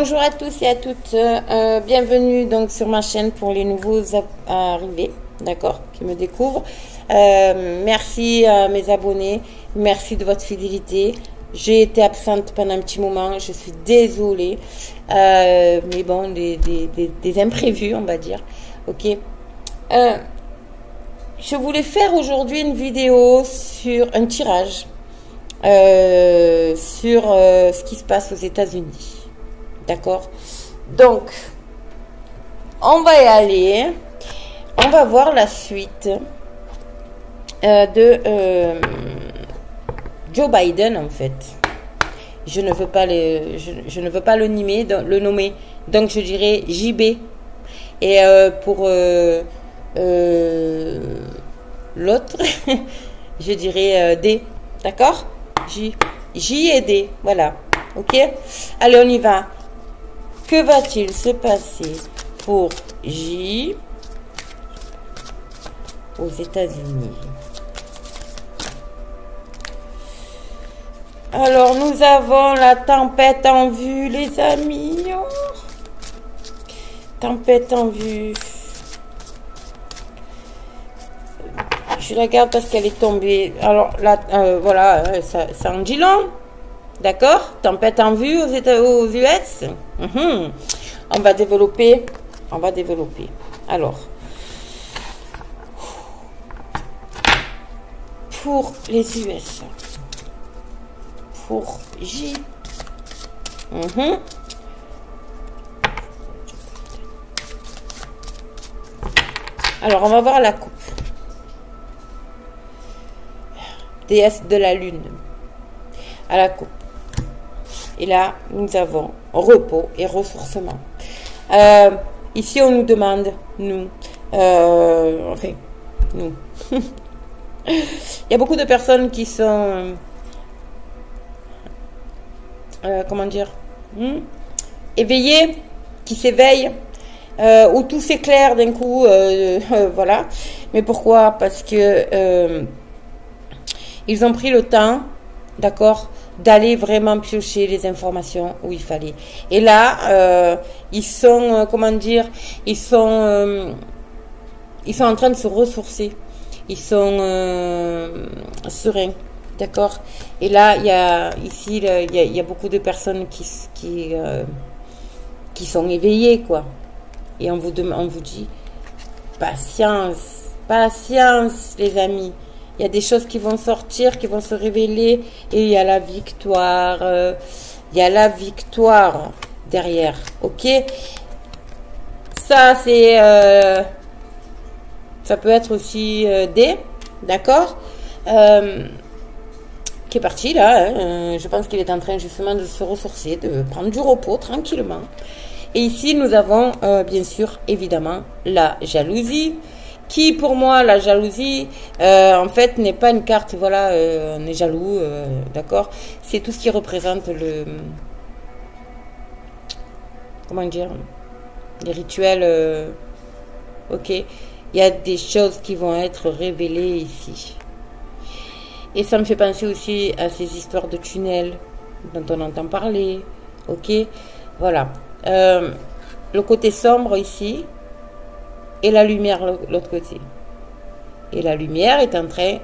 Bonjour à tous et à toutes, bienvenue donc sur ma chaîne pour les nouveaux arrivés, d'accord, qui me découvrent. Merci à mes abonnés, merci de votre fidélité. J'ai été absente pendant un petit moment, je suis désolée, mais bon, des imprévus, on va dire, ok. Je voulais faire aujourd'hui une vidéo sur un tirage, sur ce qui se passe aux États-Unis. D'accord? Donc, on va y aller. On va voir la suite de Joe Biden, en fait. Je ne veux pas je ne veux pas le nommer. Donc, je dirais JB. Et pour l'autre, je dirais D. D'accord? J et D. Voilà. Ok? Allez, on y va. Que va-t-il se passer pour J aux États-Unis? Alors, nous avons la tempête en vue, les amis. Oh. Tempête en vue. Je la garde parce qu'elle est tombée. Alors, là, voilà, ça en dit long. D'accord? Tempête en vue aux US. On va développer. On va développer. Alors, pour les US, pour J. Alors, on va voir la coupe. Déesse de la lune. À la coupe. Et là, nous avons repos et ressourcement. Ici, on nous demande, nous, enfin, nous. Il y a beaucoup de personnes qui sont, comment dire, éveillées, qui s'éveillent, où tout s'éclaire d'un coup, voilà. Mais pourquoi? Parce que ils ont pris le temps, d'accord, d'aller vraiment piocher les informations où il fallait. Et là, ils sont, comment dire, ils sont en train de se ressourcer. Ils sont sereins, d'accord. Et là, il y a ici, il y a beaucoup de personnes qui sont éveillées, quoi. Et on vous dit, patience, patience, les amis. Il y a des choses qui vont sortir, qui vont se révéler. Et il y a la victoire. Il y a la victoire derrière. Ok? Ça, c'est... ça peut être aussi D. D'accord? Qui est parti, là. Hein. Je pense qu'il est en train, justement, de se ressourcer, de prendre du repos, tranquillement. Et ici, nous avons, bien sûr, évidemment, la jalousie. Qui, pour moi, la jalousie, en fait, n'est pas une carte, voilà, on est jaloux, d'accord? C'est tout ce qui représente le... Comment dire? Les rituels, ok? Il y a des choses qui vont être révélées ici. Et ça me fait penser aussi à ces histoires de tunnels dont on entend parler, ok? Voilà. Le côté sombre ici... et la lumière de l'autre côté. Et la lumière est en train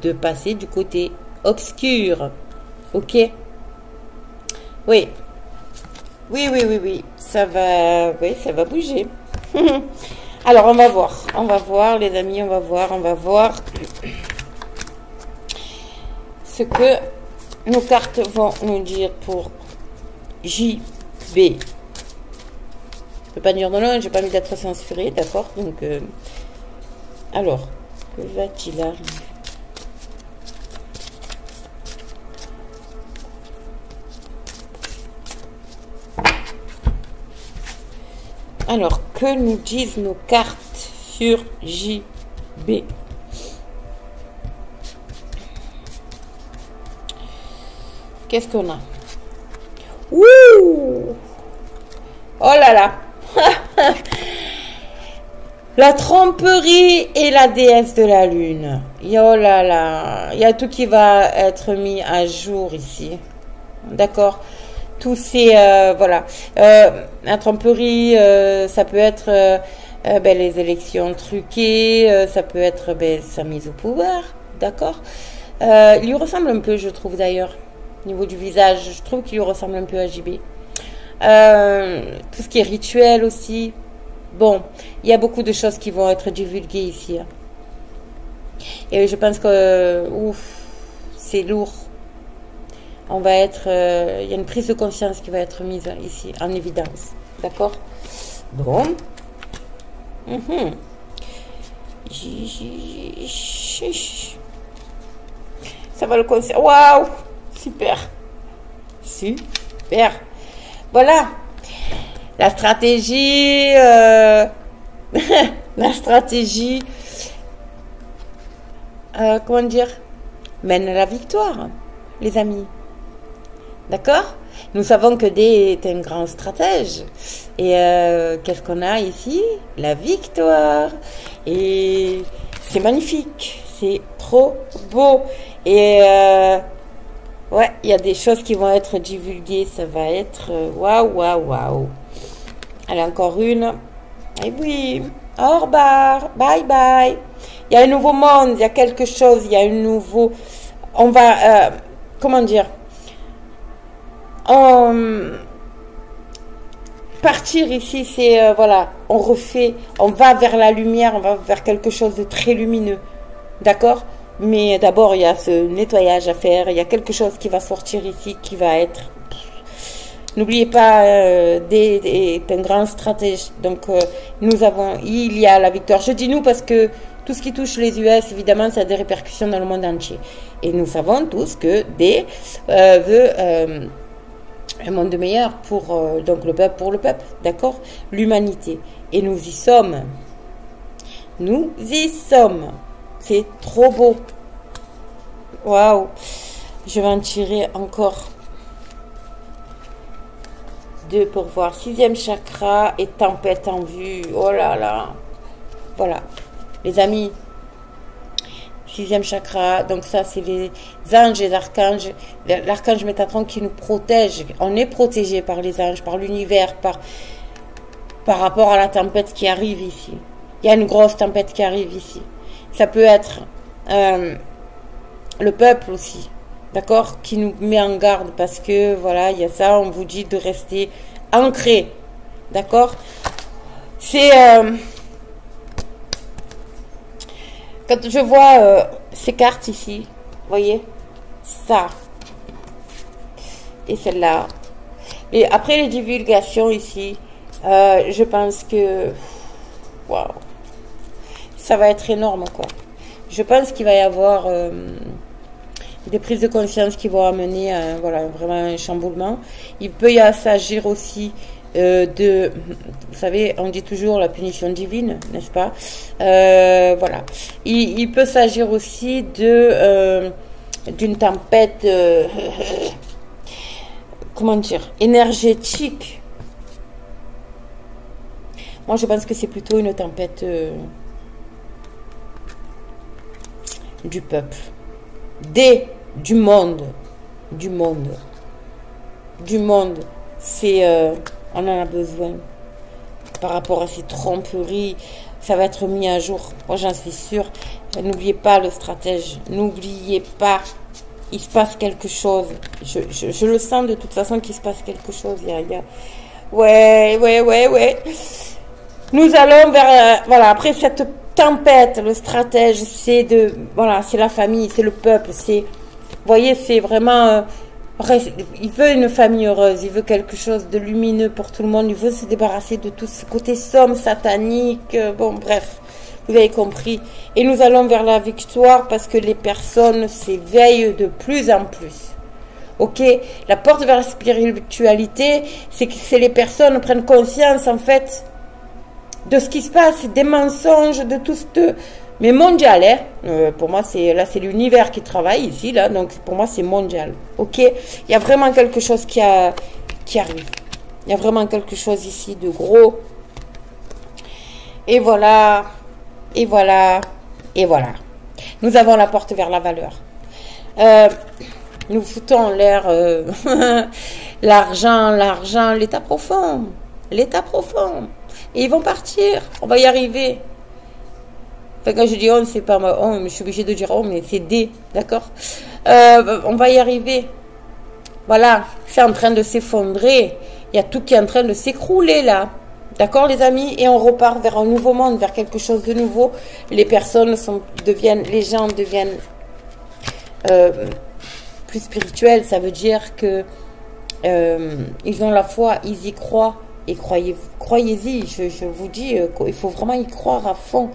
de passer du côté obscur. Ok? Oui. Oui, oui, oui, oui. Ça va bouger. Alors, on va voir. On va voir, les amis, on va voir ce que nos cartes vont nous dire pour JB. Je ne peux pas dire non, non, j'ai pas mis d'être censuré, d'accord? Donc, alors, que va-t-il arriver? Alors, que nous disent nos cartes sur JB? Qu'est-ce qu'on a? Ouh! Oh là là! La tromperie et la déesse de la lune. Oh là là. Il y a tout qui va être mis à jour ici. D'accord? tous ces voilà, la tromperie, ça peut être les élections truquées, ça peut être sa mise au pouvoir, d'accord. Il lui ressemble un peu, je trouve d'ailleurs, au niveau du visage, je trouve qu'il lui ressemble un peu à JB. Tout ce qui est rituel aussi. Bon, il y a beaucoup de choses qui vont être divulguées ici. Hein. Et je pense que c'est lourd. On va être, il y a une prise de conscience qui va être mise ici en évidence. D'accord? Bon. Ça va le concerner. Waouh! Super. Super. Voilà. La stratégie. La stratégie. Comment dire? Mène à la victoire, les amis. D'accord? Nous savons que D est un grand stratège. Et qu'est-ce qu'on a ici? La victoire. Et c'est magnifique. C'est trop beau. Et ouais, il y a des choses qui vont être divulguées. Ça va être waouh, waouh, waouh. Allez, encore une. Et oui. Au revoir. Bye bye. Il y a un nouveau monde. Il y a quelque chose. Il y a un nouveau. On va. Comment dire? Partir ici, c'est voilà, on refait, on va vers la lumière, on va vers quelque chose de très lumineux, d'accord? Mais d'abord, il y a ce nettoyage à faire, il y a quelque chose qui va sortir ici, qui va être... N'oubliez pas, est un grand stratège, donc nous avons, il y a la victoire. Je dis nous parce que tout ce qui touche les US, évidemment, ça a des répercussions dans le monde entier. Et nous savons tous que D veut... un monde meilleur pour donc le peuple, d'accord, l'humanité, et nous y sommes, c'est trop beau. Waouh, je vais en tirer encore 2 pour voir. 6e chakra et tempête en vue. Oh là là, voilà les amis. 6e chakra, donc ça c'est les anges et les archanges, l'archange Métatron qui nous protège. On est protégé par les anges, par l'univers, par rapport à la tempête qui arrive ici. Il y a une grosse tempête qui arrive ici. Ça peut être le peuple aussi, d'accord, qui nous met en garde parce que voilà, il y a ça, on vous dit de rester ancré, d'accord. C'est quand je vois ces cartes ici, vous voyez, ça et celle-là. Et après les divulgations ici, je pense que, waouh, ça va être énorme, quoi. Je pense qu'il va y avoir des prises de conscience qui vont amener voilà, vraiment un chamboulement. Il peut y s'agir aussi de, vous savez, on dit toujours la punition divine, n'est-ce pas? Voilà. Il peut s'agir aussi de d'une tempête, comment dire, énergétique. Moi, je pense que c'est plutôt une tempête du peuple, du monde, c'est on en a besoin par rapport à ces tromperies. Ça va être mis à jour, moi j'en suis sûre. N'oubliez pas le stratège, n'oubliez pas, il se passe quelque chose. Je le sens de toute façon qu'il se passe quelque chose. Ouais. Nous allons vers voilà, après cette tempête, le stratège, c'est voilà, c'est la famille, c'est le peuple, c'est, vous voyez, c'est vraiment il veut une famille heureuse, il veut quelque chose de lumineux pour tout le monde, il veut se débarrasser de tout ce côté somme, satanique, bon bref, vous avez compris. Et nous allons vers la victoire parce que les personnes s'éveillent de plus en plus. Ok, la porte vers la spiritualité, c'est que les personnes prennent conscience en fait de ce qui se passe, des mensonges, de tout ce... Mais mondial, hein. Pour moi, c'est l'univers qui travaille ici, là, donc pour moi, c'est mondial. Ok, il y a vraiment quelque chose qui arrive. Il y a vraiment quelque chose ici de gros. Et voilà, et voilà, et voilà. Nous avons la porte vers la valeur. Nous foutons en l'air L'argent, l'argent, l'état profond. L'état profond. Et ils vont partir. On va y arriver. Enfin, quand je dis on, c'est pas moi. On, je suis obligée de dire on, mais c'est des. D'accord? On va y arriver. Voilà. C'est en train de s'effondrer. Il y a tout qui est en train de s'écrouler là. D'accord, les amis? Et on repart vers un nouveau monde, vers quelque chose de nouveau. Les personnes deviennent, les gens deviennent plus spirituels. Ça veut dire que ils ont la foi, ils y croient. Et croyez-y, je vous dis qu'il faut vraiment y croire à fond.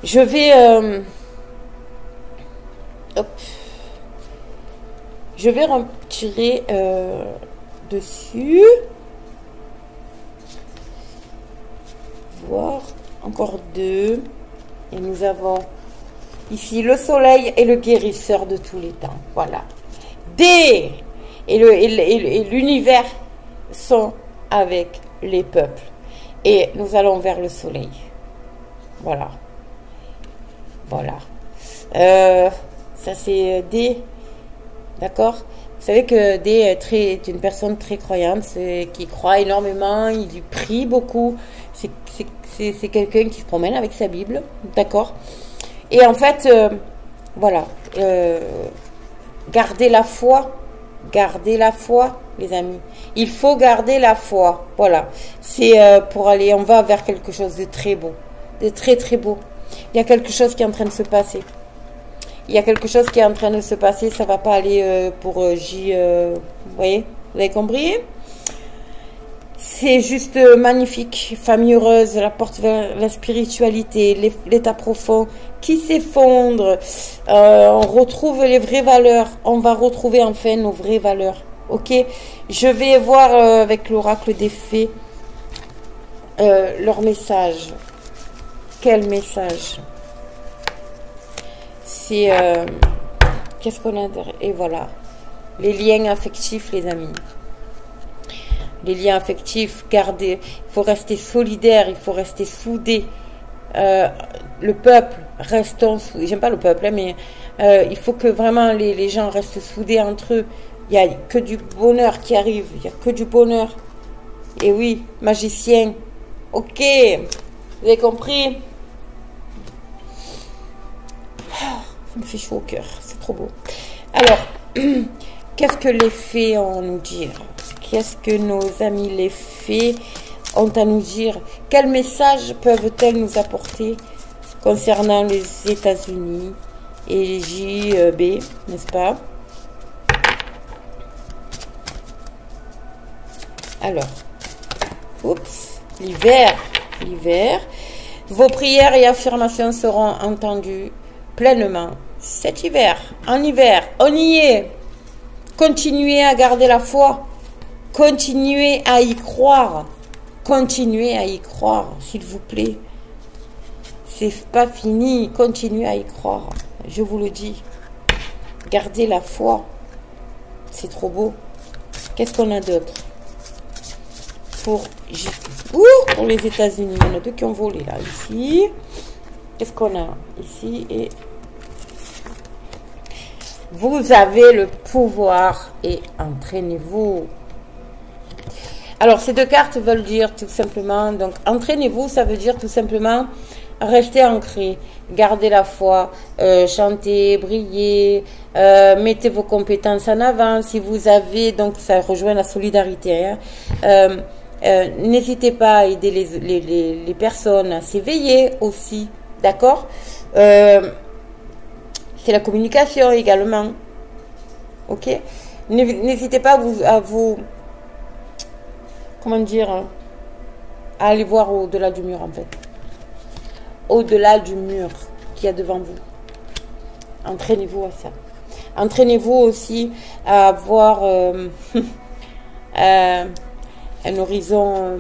Je vais... hop. Je vais retirer dessus. Voir. Encore 2. Et nous avons ici le soleil et le guérisseur de tous les temps. Voilà. D et l'univers sont avec les peuples. Et nous allons vers le soleil. Voilà. Voilà. Ça c'est D. D'accord? Vous savez que D est une personne très croyante, qui croit énormément, il prie beaucoup. C'est quelqu'un qui se promène avec sa Bible. D'accord? Et en fait, voilà. Gardez la foi. Gardez la foi, les amis. Il faut garder la foi. Voilà. C'est pour aller, on va vers quelque chose de très beau. De très, très beau. Il y a quelque chose qui est en train de se passer. Il y a quelque chose qui est en train de se passer. Ça va pas aller pour J. Vous voyez? Vous avez compris? C'est juste magnifique. Famille heureuse, la porte vers la spiritualité, l'état profond qui s'effondre. On retrouve les vraies valeurs. On va retrouver enfin nos vraies valeurs. Ok? Je vais voir avec l'oracle des fées leur message. Quel message? C'est... qu'est-ce qu'on a derrière? Et voilà. Les liens affectifs, les amis. Les liens affectifs, gardez. Il faut rester solidaire, il faut rester soudé. Le peuple, restons soudés. J'aime pas le peuple, hein, mais il faut que vraiment les gens restent soudés entre eux. Il n'y a que du bonheur qui arrive. Il n'y a que du bonheur. Et oui, magicien. Ok. Vous avez compris? Ça me fait chaud au cœur. C'est trop beau. Alors, qu'est-ce que les fées ont à nous dire? Qu'est-ce que nos amis les fées ont à nous dire? Quels messages peuvent-elles nous apporter concernant les États-Unis et les JB, n'est-ce pas? Alors, oups, l'hiver. Vos prières et affirmations seront entendues pleinement cet hiver. En hiver, on y est. Continuez à garder la foi. Continuez à y croire. Continuez à y croire, s'il vous plaît. C'est pas fini. Continuez à y croire. Je vous le dis. Gardez la foi. C'est trop beau. Qu'est-ce qu'on a d'autre? Pour les États-Unis. Il y en a 2 qui ont volé là. Ici. Qu'est-ce qu'on a? Ici et... Vous avez le pouvoir et entraînez-vous. Alors, ces 2 cartes veulent dire tout simplement, donc, entraînez-vous, ça veut dire tout simplement, restez ancré, gardez la foi, chantez, brillez, mettez vos compétences en avant. Si vous avez, donc, ça rejoint la solidarité, hein, n'hésitez pas à aider les personnes à s'éveiller aussi, d'accord? C'est la communication également, ok? N'hésitez pas à vous comment dire, à aller voir au-delà du mur en fait. Au-delà du mur qu'il y a devant vous. Entraînez-vous à ça. Entraînez-vous aussi à avoir un horizon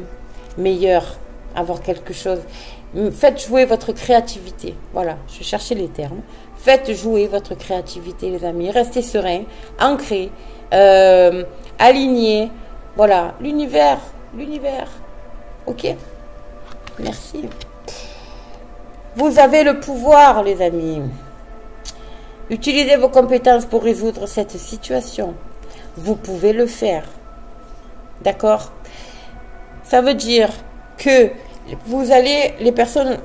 meilleur, avoir quelque chose. Faites jouer votre créativité. Voilà, je cherchais les termes. Faites jouer votre créativité, les amis. Restez serein, ancrés, alignés. Voilà, l'univers. Ok? Merci. Vous avez le pouvoir, les amis. Utilisez vos compétences pour résoudre cette situation. Vous pouvez le faire. D'accord? Ça veut dire que les personnes,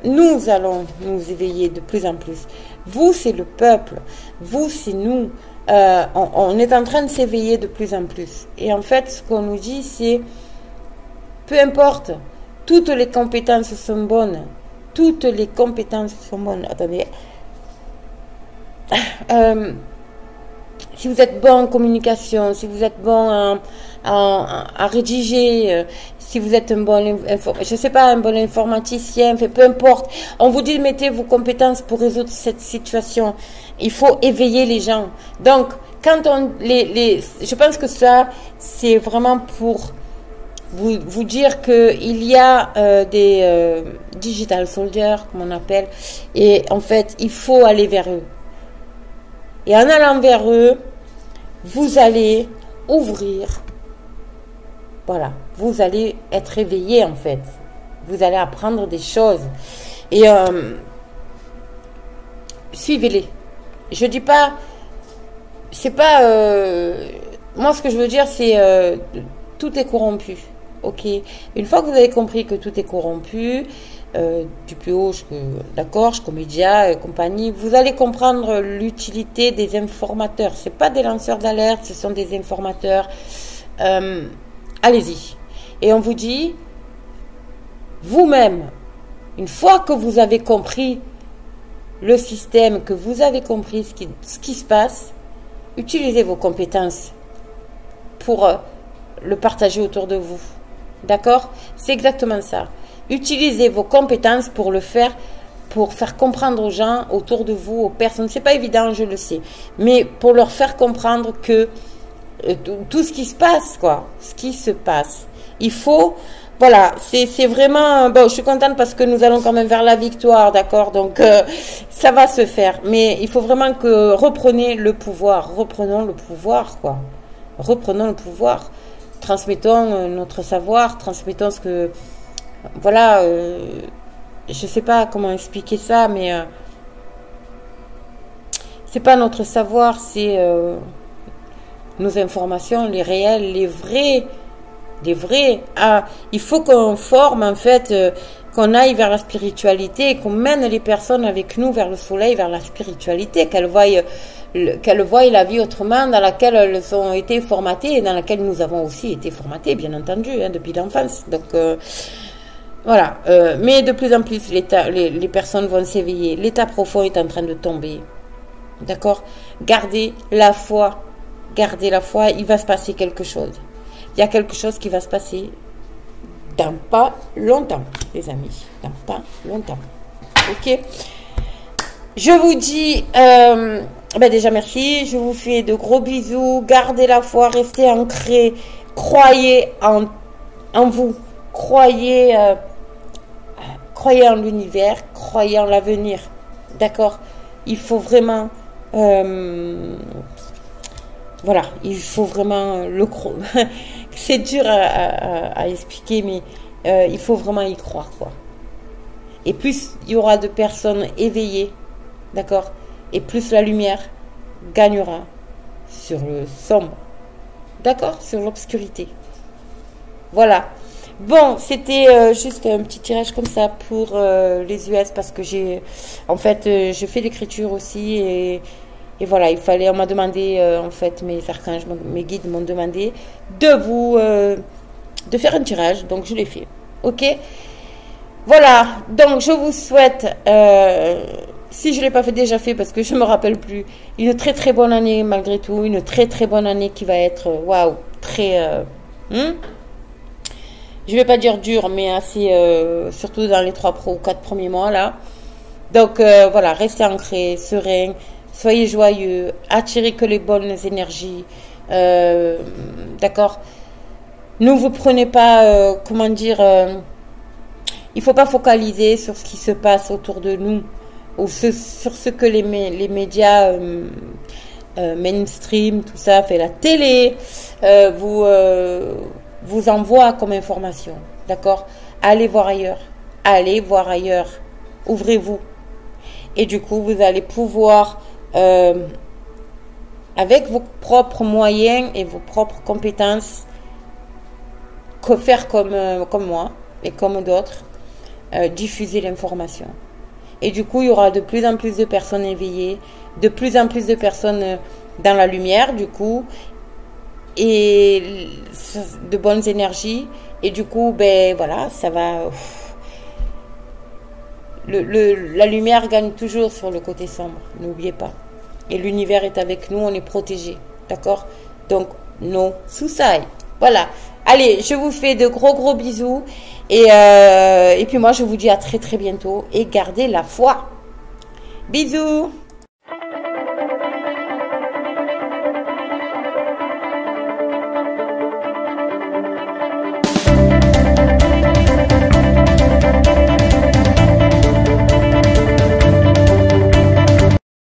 nous allons nous éveiller de plus en plus. Vous, c'est le peuple. Vous, c'est nous. On est en train de s'éveiller de plus en plus. Et en fait, ce qu'on nous dit, c'est, peu importe, toutes les compétences sont bonnes. Toutes les compétences sont bonnes. Attendez. Si vous êtes bon en communication, si vous êtes bon à rédiger, si vous êtes un bon, je sais pas, un bon informaticien, peu importe. On vous dit mettez vos compétences pour résoudre cette situation. Il faut éveiller les gens. Donc, quand je pense que ça, c'est vraiment pour vous dire que il y a des digital soldiers, comme on appelle, et en fait, il faut aller vers eux. Et en allant vers eux, vous allez ouvrir, voilà, vous allez être éveillé en fait. Vous allez apprendre des choses. Et suivez-les. Je dis pas, c'est pas, moi ce que je veux dire c'est, tout est corrompu. Ok, une fois que vous avez compris que tout est corrompu, du plus haut, d'accord, jusqu'aux médias et compagnie, vous allez comprendre l'utilité des informateurs. C'est pas des lanceurs d'alerte, ce sont des informateurs. Allez-y. Et on vous dit, vous-même, une fois que vous avez compris le système, que vous avez compris ce qui se passe, utilisez vos compétences pour le partager autour de vous. D'accord? C'est exactement ça. Utilisez vos compétences pour faire comprendre aux gens autour de vous, aux personnes. C'est pas évident, je le sais, mais pour leur faire comprendre que tout ce qui se passe, quoi, ce qui se passe, il faut, voilà, c'est vraiment, bon, je suis contente parce que nous allons quand même vers la victoire, d'accord, donc ça va se faire, mais il faut vraiment que reprenons le pouvoir, quoi, reprenons le pouvoir, transmettons notre savoir, transmettons ce que, voilà, je sais pas comment expliquer ça, mais c'est pas notre savoir, c'est nos informations, les réels, les vrais. Ah, il faut qu'on forme en fait, qu'on aille vers la spiritualité, qu'on mène les personnes avec nous vers le soleil, vers la spiritualité, qu'elles voient la vie autrement, dans laquelle elles ont été formatées et dans laquelle nous avons aussi été formatés, bien entendu, hein, depuis l'enfance. Donc voilà, mais de plus en plus, les personnes vont s'éveiller. L'état profond est en train de tomber. D'accord? Gardez la foi, il va se passer quelque chose. Il y a quelque chose qui va se passer dans pas longtemps, les amis. Dans pas longtemps. Ok? Je vous dis, déjà merci. Je vous fais de gros bisous. Gardez la foi, restez ancrés. Croyez en vous. Croyez en l'univers. Croyez en l'avenir. D'accord? Il faut vraiment... voilà, il faut vraiment le croire. C'est dur à expliquer, mais il faut vraiment y croire, quoi. Et plus il y aura de personnes éveillées, d'accord, et plus la lumière gagnera sur le sombre, d'accord, sur l'obscurité. Voilà. Bon, c'était juste un petit tirage comme ça pour les US parce que en fait, je fais l'écriture aussi et voilà, on m'a demandé, en fait, mes archanges, mes guides m'ont demandé de faire un tirage, donc je l'ai fait. Ok? Voilà, donc je vous souhaite, si je ne l'ai pas déjà fait parce que je ne me rappelle plus, une très très bonne année malgré tout, une très très bonne année qui va être, waouh, très, je ne vais pas dire dur, mais assez, surtout dans les 3 ou 4 premiers mois là. Donc voilà, restez ancrés, sereins. Soyez joyeux, attirez que les bonnes énergies, d'accord? Ne vous prenez pas, comment dire, il ne faut pas focaliser sur ce qui se passe autour de nous ou sur ce que les médias mainstream, tout ça, fait la télé, vous envoie comme information, d'accord? Allez voir ailleurs, ouvrez-vous. Et du coup, vous allez pouvoir... avec vos propres moyens et vos propres compétences, faire comme moi et comme d'autres, diffuser l'information. Et du coup, il y aura de plus en plus de personnes éveillées, de plus en plus de personnes dans la lumière, du coup, et de bonnes énergies. Et du coup, ben voilà, ça va... la lumière gagne toujours sur le côté sombre, n'oubliez pas. Et l'univers est avec nous, on est protégé, d'accord? Donc, no suicide. Voilà. Allez, je vous fais de gros bisous. Et puis moi, je vous dis à très bientôt. Et gardez la foi. Bisous.